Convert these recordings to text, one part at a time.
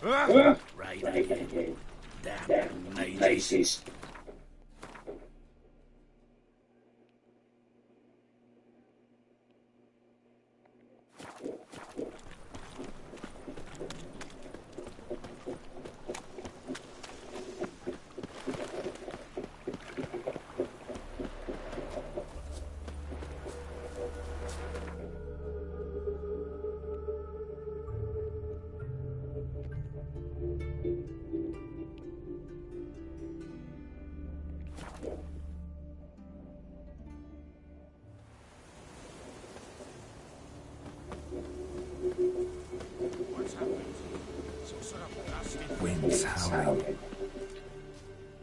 Right ahead. Damn mazes. Winds howling.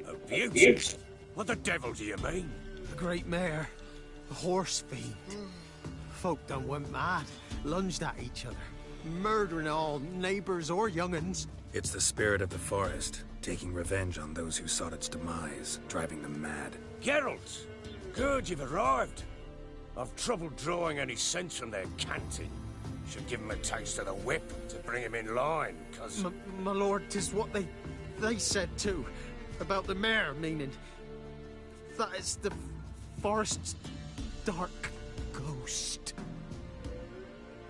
Abuse? What the devil do you mean? The great mare. The horse fiend. Folk done went mad. Lunged at each other. Murdering all neighbours or young'uns. It's the spirit of the forest, taking revenge on those who sought its demise, driving them mad. Geralt! Good, you've arrived. I've trouble drawing any sense from their canting. Should give him a taste of the whip to bring him in line, cause... My lord, 'tis what they said too. About the mare, meaning... that is the forest's dark ghost.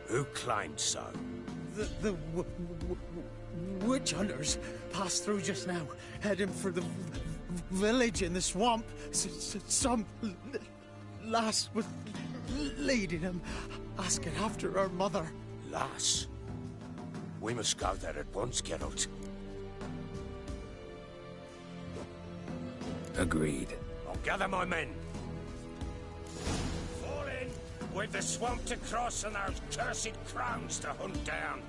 Who claimed so? The witch hunters passed through just now, heading for the village in the swamp. Some lass was leading them, asking after her mother. Lass? We must go there at once, Geralt. Agreed. I'll gather my men. Fall in! We've the swamp to cross and those cursed crowns to hunt down.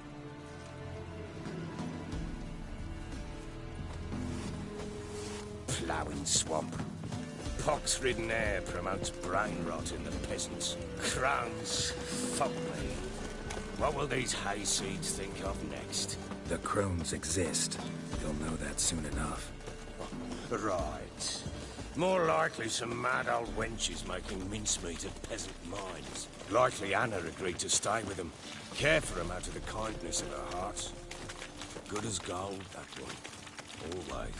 Ploughing swamp. Pox-ridden air promotes brain rot in the peasants. Crowns, fuck me. What will these hayseeds think of next? The crones exist. You'll know that soon enough. Right. More likely some mad old wenches making mincemeat of peasant minds. Likely Anna agreed to stay with them. Care for them out of the kindness of her heart. Good as gold, that one. Always.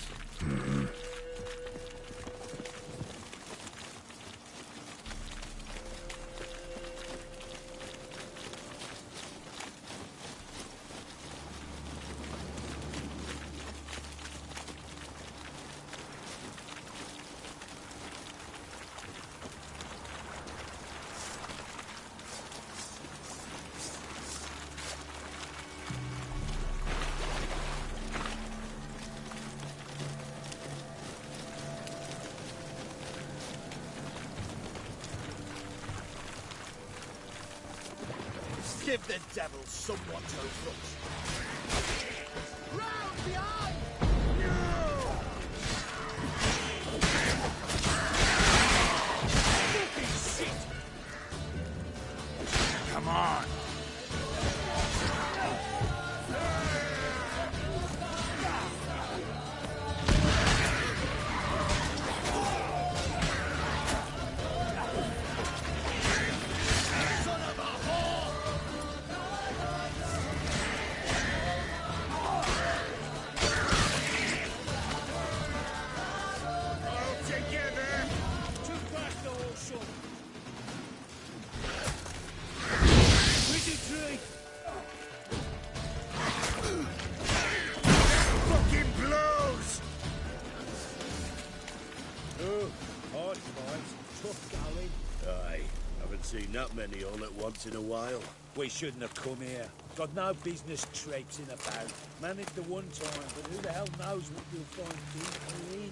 Give the devil someone to rush. Round behind! Fucking shit! Come on! Seen that many all at once in a while. We shouldn't have come here. Got no business traipsing about. Managed the one time, but who the hell knows what you'll find deeper in?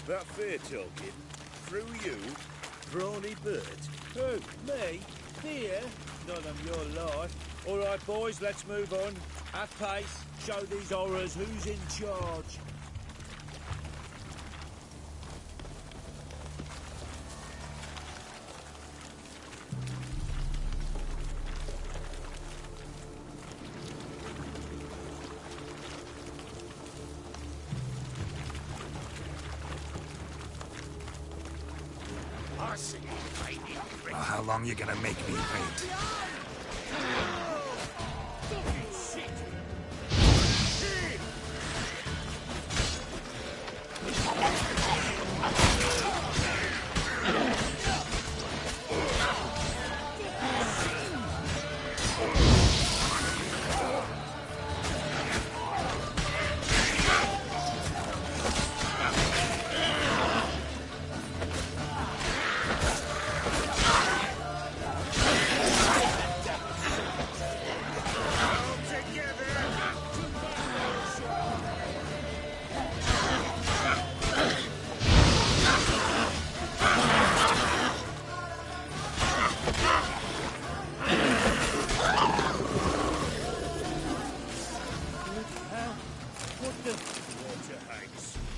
That fair talking? Through you? Brawny bird? Who? Me? Fear? None of your life. All right, boys, let's move on. At pace. Show these horrors who's in charge. Well, how long you gonna make me wait?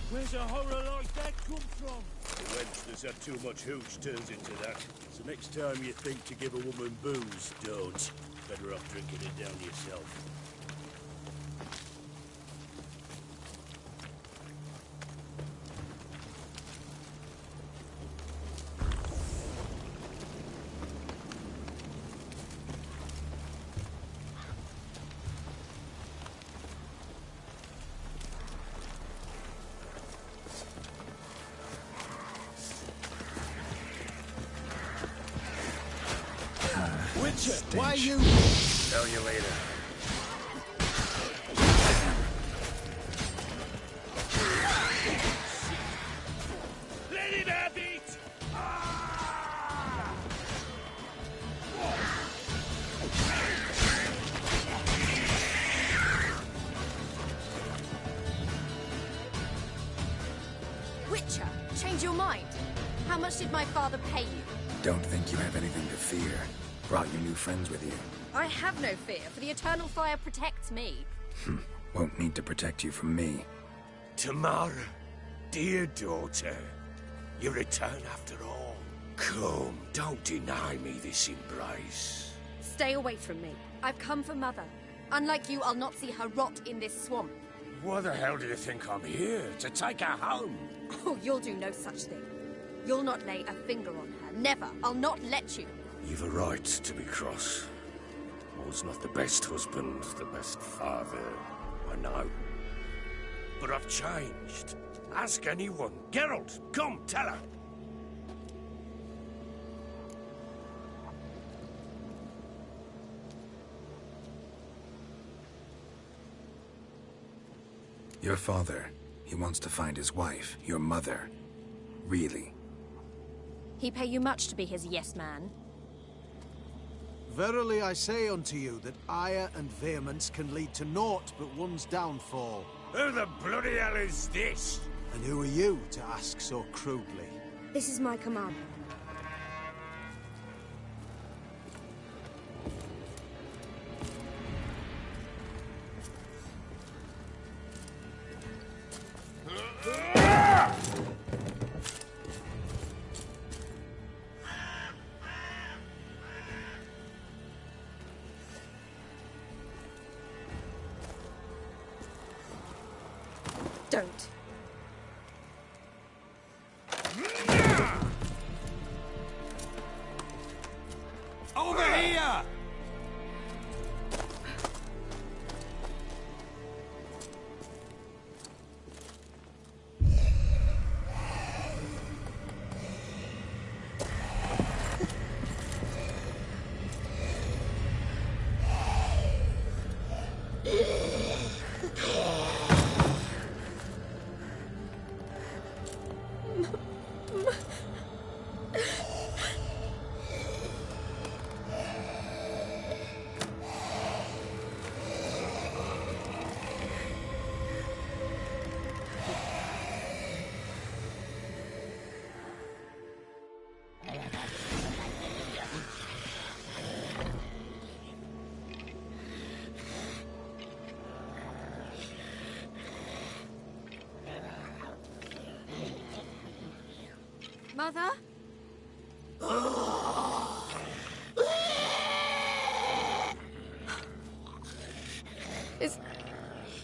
Where's a horror like that come from? The wench that's had too much hooch turns into that. So next time you think to give a woman booze, don't. Better off drinking it down yourself. Why you? Tell you later. Let him have it! Witcher, change your mind. How much did my father pay you? Don't think you have anything to fear. Brought your new friends with you. I have no fear, for the eternal fire protects me. Won't need to protect you from me. Tamara, dear daughter, you return after all. Come, don't deny me this embrace. Stay away from me. I've come for Mother. Unlike you, I'll not see her rot in this swamp. Why the hell do you think I'm here? To take her home? Oh, you'll do no such thing. You'll not lay a finger on her. Never. I'll not let you. You've a right to be cross. I was not the best husband, the best father, I know. But I've changed. Ask anyone. Geralt, come, tell her. Your father, he wants to find his wife, your mother. Really? He pay you much to be his yes man? Verily I say unto you that ire and vehemence can lead to naught but one's downfall. Who the bloody hell is this? And who are you to ask so crudely? This is my command. Don't. Over here! Mother?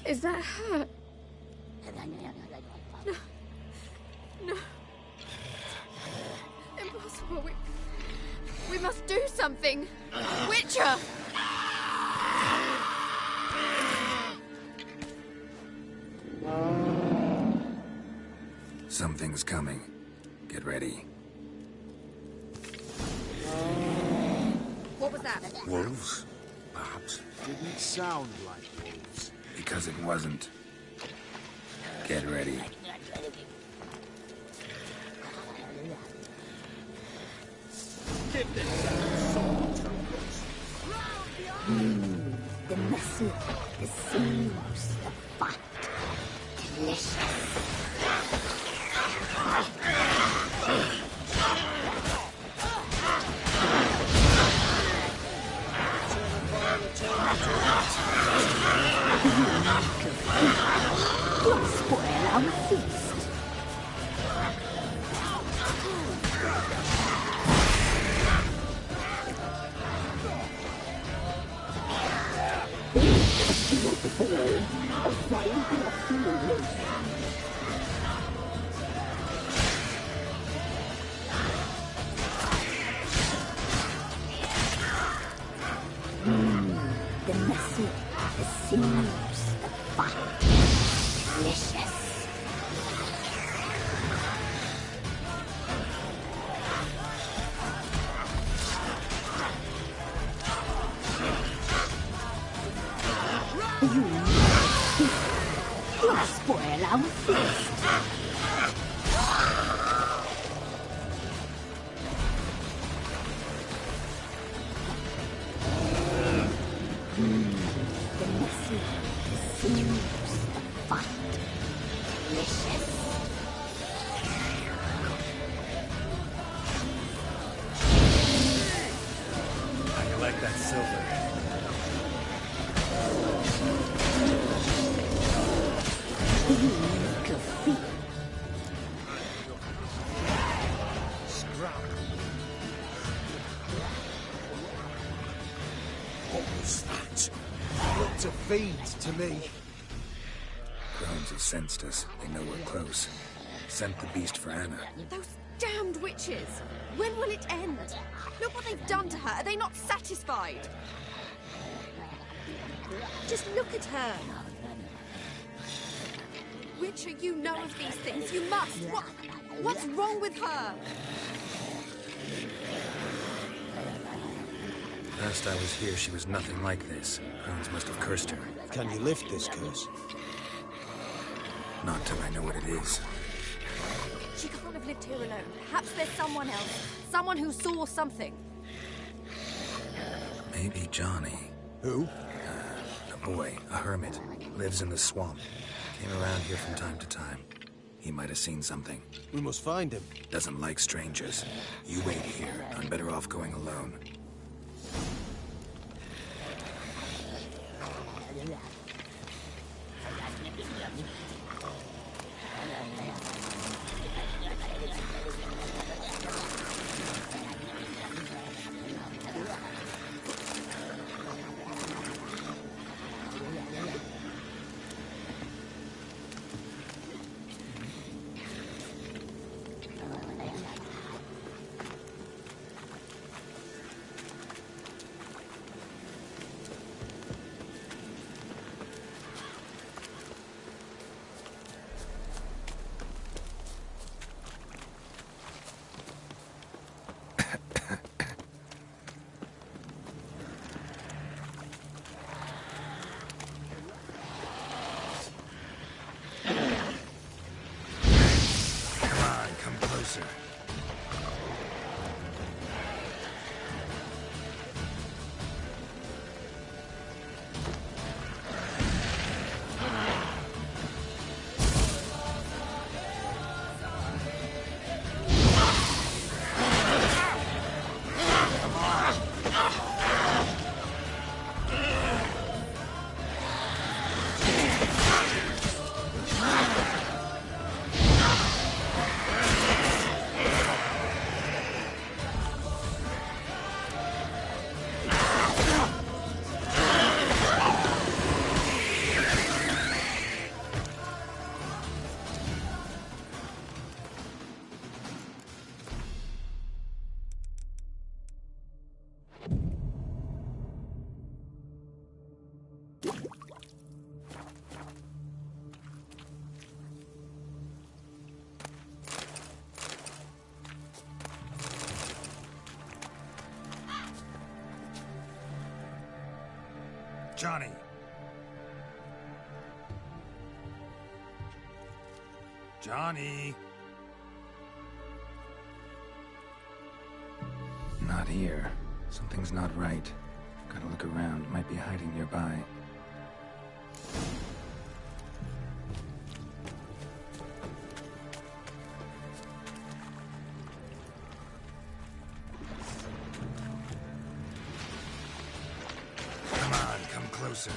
Is that her? No. No. Impossible. We must do something. Witcher! Something's coming. Get ready. What was that? Wolves? Perhaps. Didn't sound like wolves. Because it wasn't. Get ready. Give this some tokens. The muscle, the sinews, the fat. Delicious. Don't spoil our feast. The muscle, the sinews, the fat. Delicious. Don't spoil our feast. The muscle, the sinews, the fat. Delicious. How you like that silver? Unique feet. What was that? Looked a fiend to me. Crones have sensed us. They know we're close. Sent the beast for Anna. Those damned witches! When will it end? Look what they've done to her. Are they not satisfied? Just look at her. Witcher, you know of these things. You must. What's wrong with her? Last I was here, she was nothing like this. Crones must have cursed her. Can you lift this curse? Not till I know what it is. She can't have lived here alone. Perhaps there's someone else. Someone who saw something. Maybe Johnny. Who? A boy, a hermit. Lives in the swamp. Came around here from time to time. He might have seen something. We must find him. Doesn't like strangers. You wait here. I'm better off going alone. Johnny! Johnny! Not here. Something's not right. Gotta look around. Might be hiding nearby. Come on, come closer.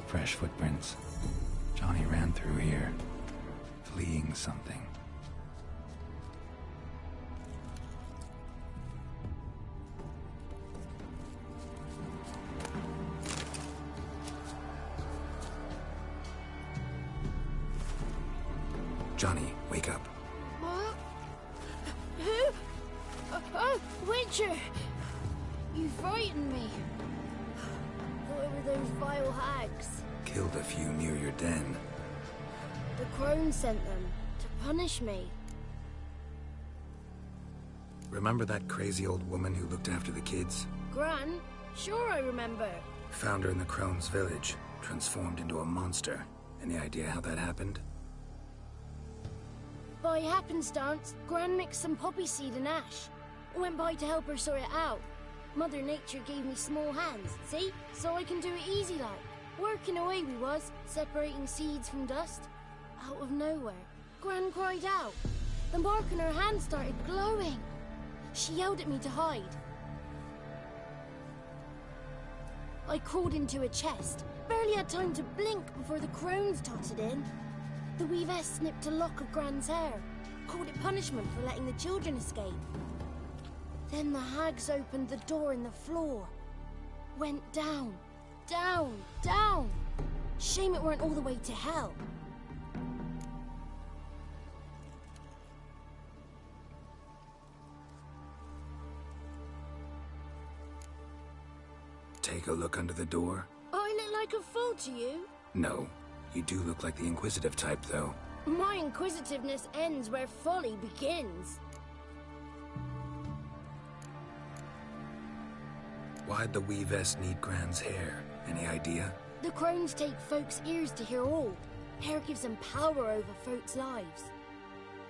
Fresh footprints. Johnny ran through here, fleeing something. Johnny, wake up. What? Who? Oh, Witcher! You frightened me. What were those vile hags? Killed a few near your den. The crone sent them to punish me. Remember that crazy old woman who looked after the kids? Gran? Sure I remember. Found her in the Crone's village, transformed into a monster. Any idea how that happened? By happenstance, Gran mixed some poppy seed and ash. Went by to help her sort it out. Mother Nature gave me small hands, see? So I can do it easy like. Working away we was, separating seeds from dust. Out of nowhere, Gran cried out. The mark on her hand started glowing. She yelled at me to hide. I crawled into a chest. Barely had time to blink before the crones totted in. The weavess snipped a lock of Gran's hair. Called it punishment for letting the children escape. Then the hags opened the door in the floor. Went down, down, down. Shame it weren't all the way to hell. Take a look under the door? I look like a fool to you? No. You do look like the inquisitive type, though. My inquisitiveness ends where folly begins. Why'd the weavess need Gran's hair? Any idea? The crones take folks' ears to hear all. Hair gives them power over folks' lives.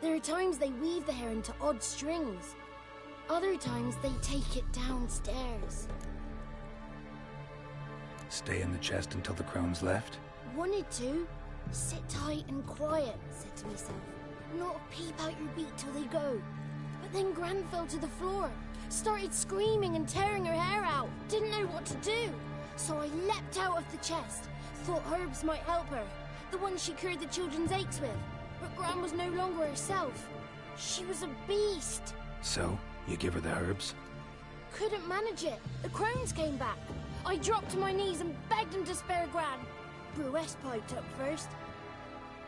There are times they weave the hair into odd strings. Other times they take it downstairs. Stay in the chest until the crones left? Wanted to. Sit tight and quiet, said to myself. Not peep out your beak till they go. But then Gran fell to the floor, started screaming and tearing her hair out, didn't know what to do. So I leapt out of the chest, thought herbs might help her, the ones she cured the children's aches with. But Gran was no longer herself. She was a beast. So, you give her the herbs? Couldn't manage it. The crones came back. I dropped to my knees and begged him to spare Gran. Bruce piped up first.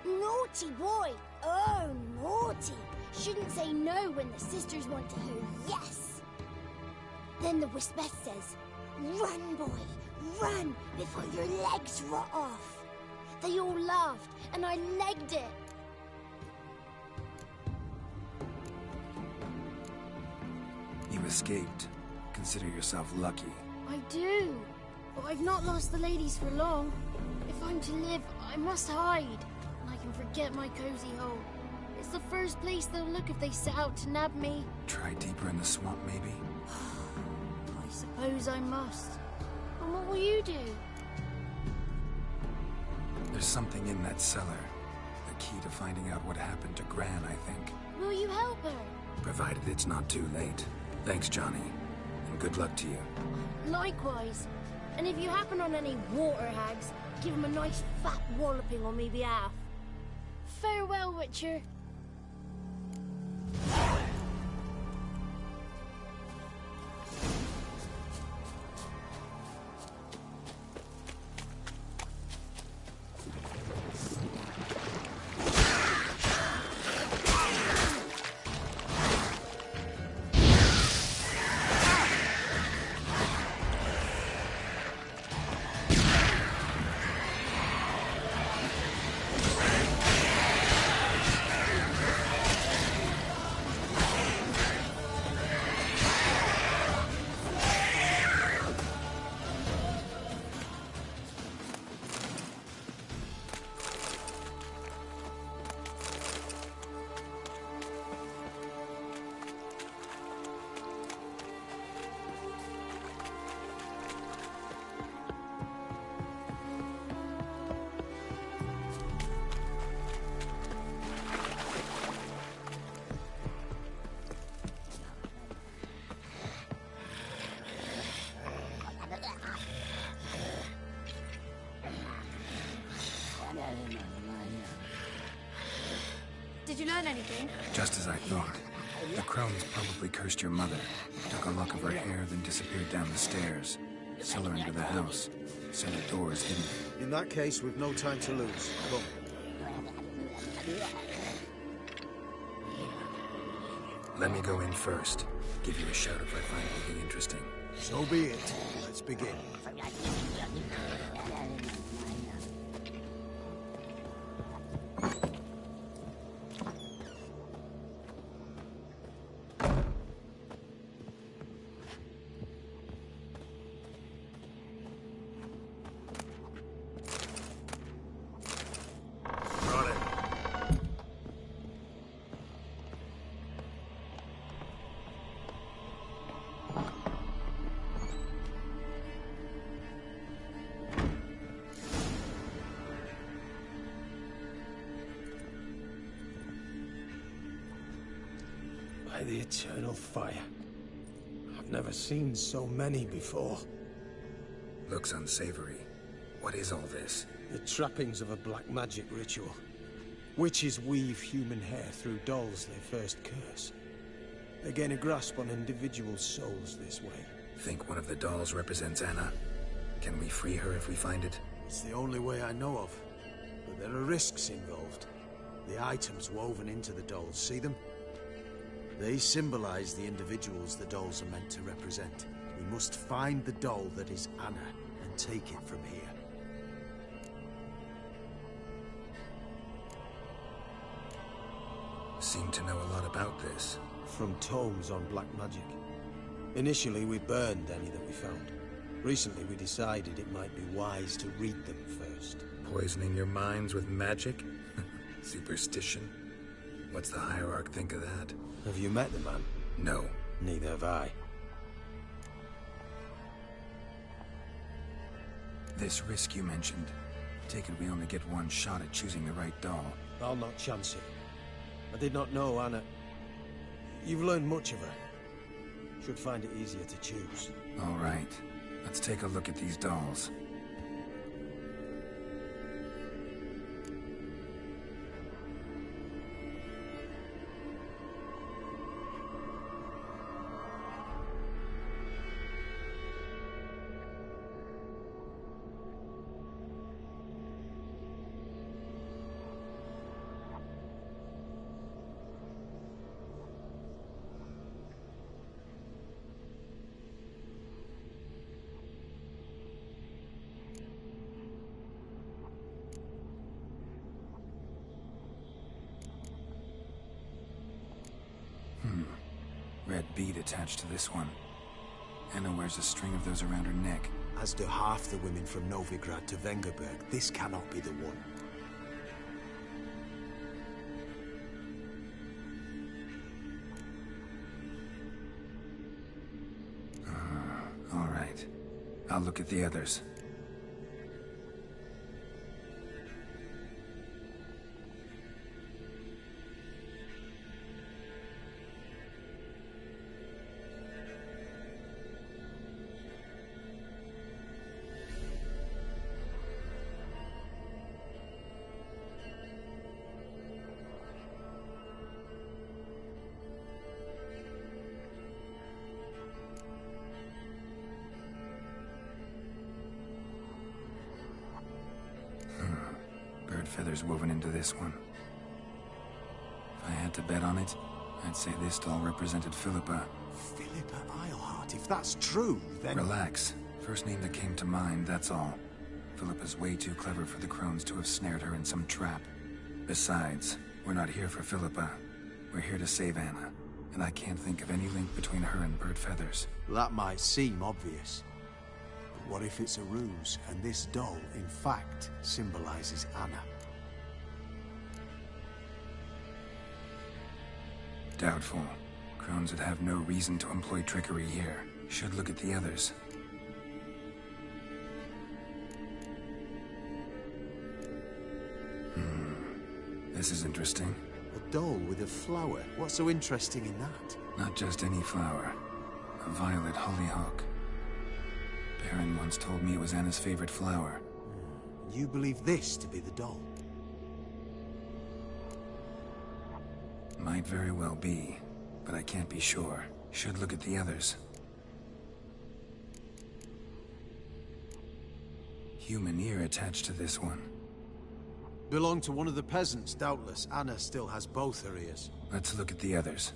Naughty boy! Oh, naughty! Shouldn't say no when the sisters want to hear yes. Then the Wispeth says, "Run, boy, run before your legs rot off." They all laughed, and I legged it. You escaped. Consider yourself lucky. I do. But I've not lost the ladies for long. If I'm to live, I must hide. And I can forget my cozy hole. It's the first place they'll look if they set out to nab me. Try deeper in the swamp, maybe? I suppose I must. And what will you do? There's something in that cellar. The key to finding out what happened to Gran, I think. Will you help her? Provided it's not too late. Thanks, Johnny. And good luck to you. Likewise. And if you happen on any water hags, give them a nice fat walloping on me behalf. Farewell, Witcher. Did you learn anything? Just as I thought. The crones probably cursed your mother, took a lock of her hair, then disappeared down the stairs. Cellar into the house. Cellar doors hidden. In that case, we've no time to lose. Come. Let me go in first. Give you a shout if I find anything interesting. So be it. Let's begin. By the eternal fire. I've never seen so many before. Looks unsavory. What is all this? The trappings of a black magic ritual. Witches weave human hair through dolls they first curse. They gain a grasp on individual souls this way. Think one of the dolls represents Anna? Can we free her if we find it? It's the only way I know of. But there are risks involved. The items woven into the dolls, see them? They symbolize the individuals the dolls are meant to represent. We must find the doll that is Anna and take it from here. Seem to know a lot about this. From tomes on black magic. Initially, we burned any that we found. Recently, we decided it might be wise to read them first. Poisoning your minds with magic? Superstition? What's the hierarch think of that? Have you met the man? No. Neither have I. This risk you mentioned. Take it we only get one shot at choosing the right doll. I'll not chance it. I did not know Anna. You've learned much of her. Should find it easier to choose. All right. Let's take a look at these dolls. Red bead attached to this one. Anna wears a string of those around her neck. As do half the women from Novigrad to Vengerberg. This cannot be the one. All right. I'll look at the others. Bird feathers woven into this one. If I had to bet on it, I'd say this doll represented Philippa. Philippa Eilhart, if that's true, then... Relax. First name that came to mind, that's all. Philippa's way too clever for the crones to have snared her in some trap. Besides, we're not here for Philippa. We're here to save Anna. And I can't think of any link between her and bird feathers. That might seem obvious. But what if it's a ruse, and this doll, in fact, symbolizes Anna? Doubtful. Crones would have no reason to employ trickery here. Should look at the others. This is interesting. A doll with a flower. What's so interesting in that? Not just any flower. A violet hollyhock. Baron once told me it was Anna's favorite flower. You believe this to be the doll? Might very well be, but I can't be sure. Should look at the others. Human ear attached to this one. Belonged to one of the peasants, doubtless. Anna still has both her ears. Let's look at the others.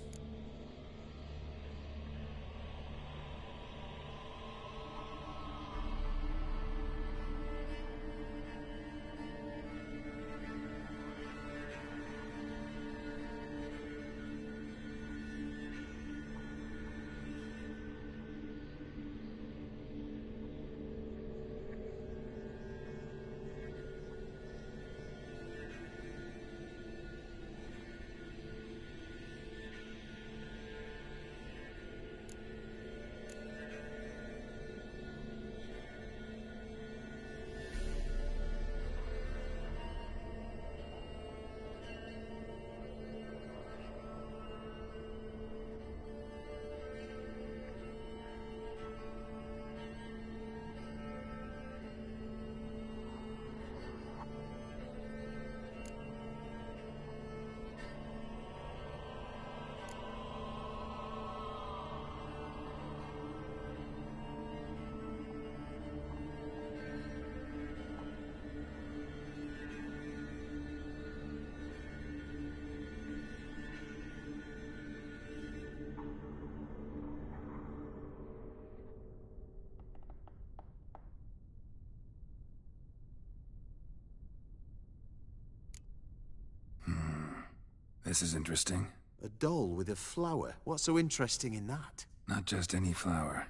This is interesting. A doll with a flower. What's so interesting in that? Not just any flower.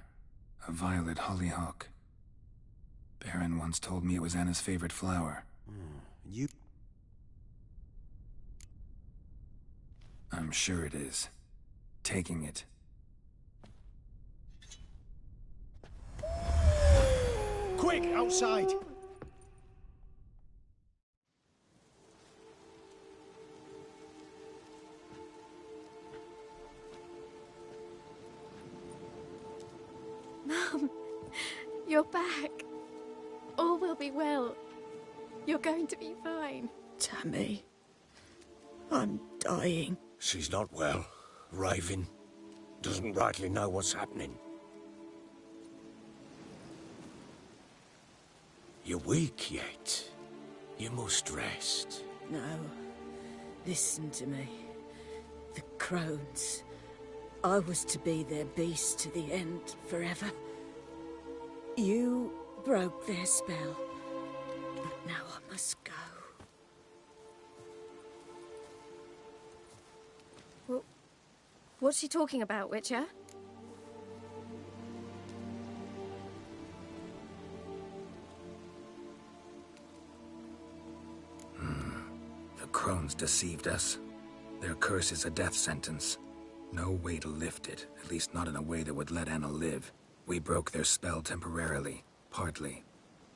A violet hollyhock. Baron once told me it was Anna's favorite flower. You... I'm sure it is. Taking it. Quick, outside! be well. You're going to be fine. Tammy, I'm dying. She's not well. Raving. Doesn't rightly know what's happening. You're weak yet. You must rest. No. Listen to me. The crones. I was to be their beast to the end, forever. You broke their spell. But now I must go. Well, what's she talking about, Witcher? The crones deceived us. Their curse is a death sentence. No way to lift it, at least not in a way that would let Anna live. We broke their spell temporarily, partly.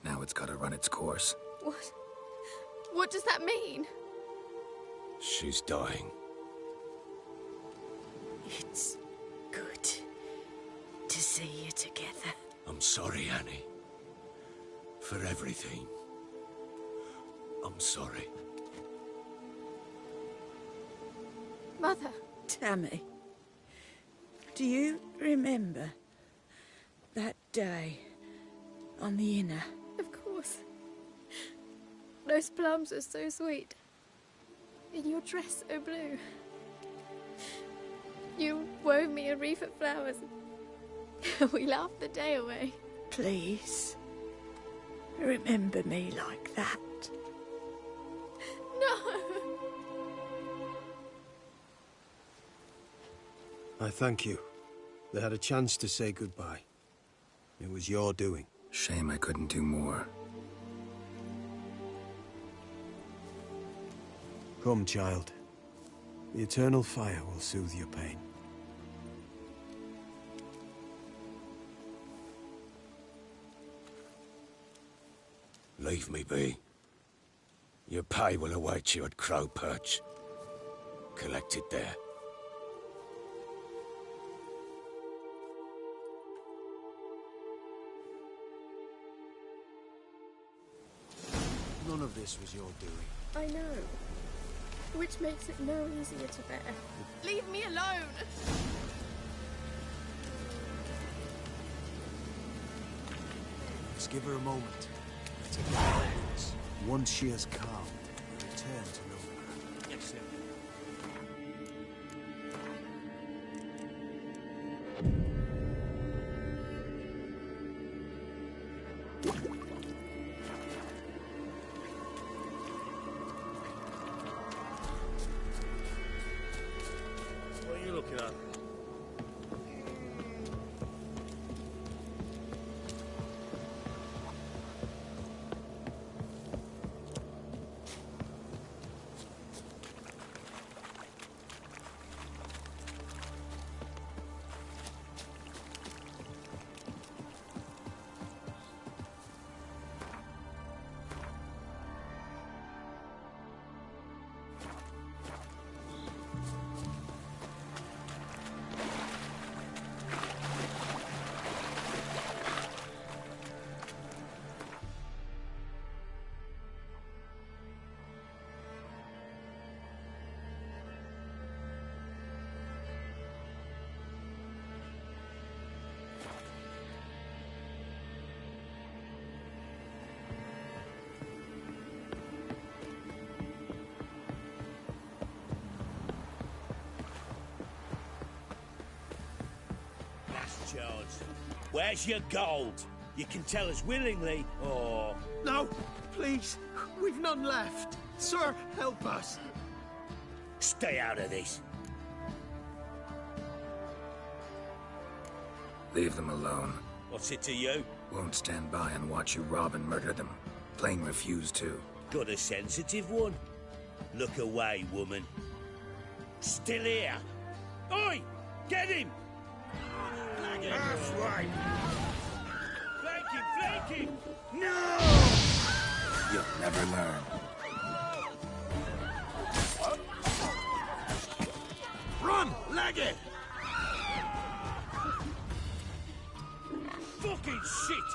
Now it's gotta run its course. What? What does that mean? She's dying. It's good to see you together. I'm sorry, Annie. For everything. I'm sorry. Mother. Tammy, do you remember that day on the Inner? Of course. Those plums are so sweet. In your dress so blue. You wove me a wreath of flowers. We laughed the day away. Please, remember me like that. No! I thank you. They had a chance to say goodbye. It was your doing. Shame I couldn't do more. Come, child. The eternal fire will soothe your pain. Leave me be. Your pay will await you at Crow Perch. Collect it there. None of this was your doing. I know. Which makes it no easier to bear. Leave me alone! Just give her a moment. Let her get this. Once she has calmed, we'll return to Novigrad. Yes, sir. What are you looking at? Charles, where's your gold? You can tell us willingly, or... No, please. We've none left. Sir, help us. Stay out of this. Leave them alone. What's it to you? Won't stand by and watch you rob and murder them. Plain refuse to. Got a sensitive one? Look away, woman. Still here. Oi! Get him! That's right! Flank him! No! You'll never learn. Run! Leg it! Fucking shit!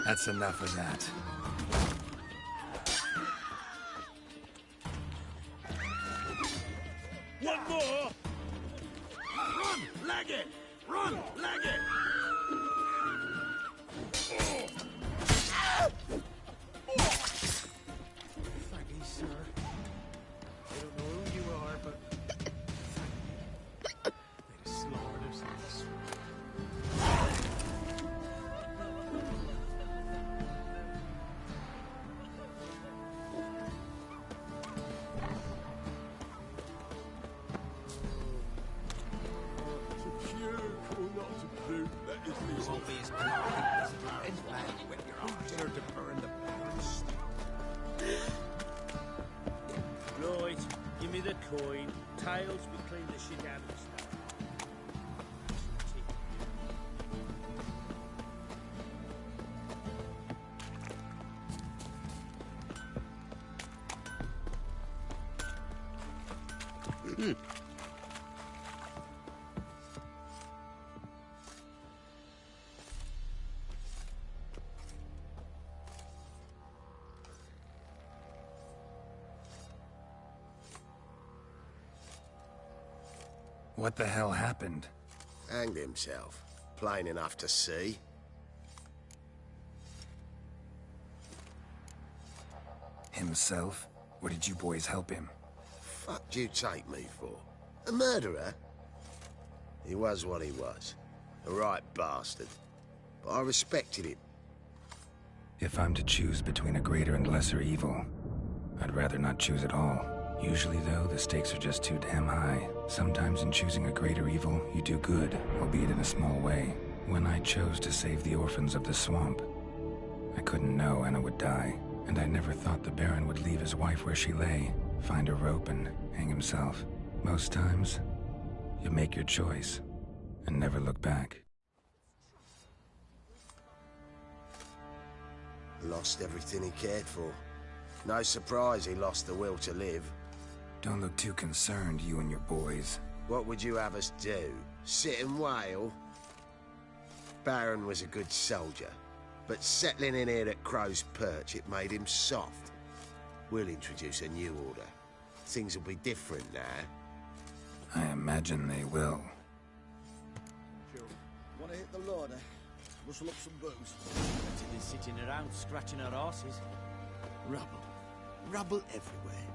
That's enough of that. One more! Run! Leg it! Run! Leg it! Thank you, sir. I don't know who you are, but thank you. They'd have slaughtered us in this room. Right, give me the coin. Tails, we clean the shit out of the stuff. What the hell happened? Hanged himself. Plain enough to see. Himself? Or did you boys help him? Fuck do you take me for? A murderer? He was what he was. A right bastard. But I respected him. If I'm to choose between a greater and lesser evil, I'd rather not choose at all. Usually, though, the stakes are just too damn high. Sometimes in choosing a greater evil, you do good, albeit in a small way. When I chose to save the orphans of the swamp, I couldn't know Anna would die, and I never thought the Baron would leave his wife where she lay, find a rope and hang himself. Most times, you make your choice, and never look back. Lost everything he cared for. No surprise he lost the will to live. Don't look too concerned, you and your boys. What would you have us do? Sit and wail? Baron was a good soldier, but settling in here at Crow's Perch, it made him soft. We'll introduce a new order. Things will be different now. I imagine they will. Sure. Want to hit the larder? Rustle up some booze. Better than sitting around scratching our asses. Rubble. Rubble everywhere.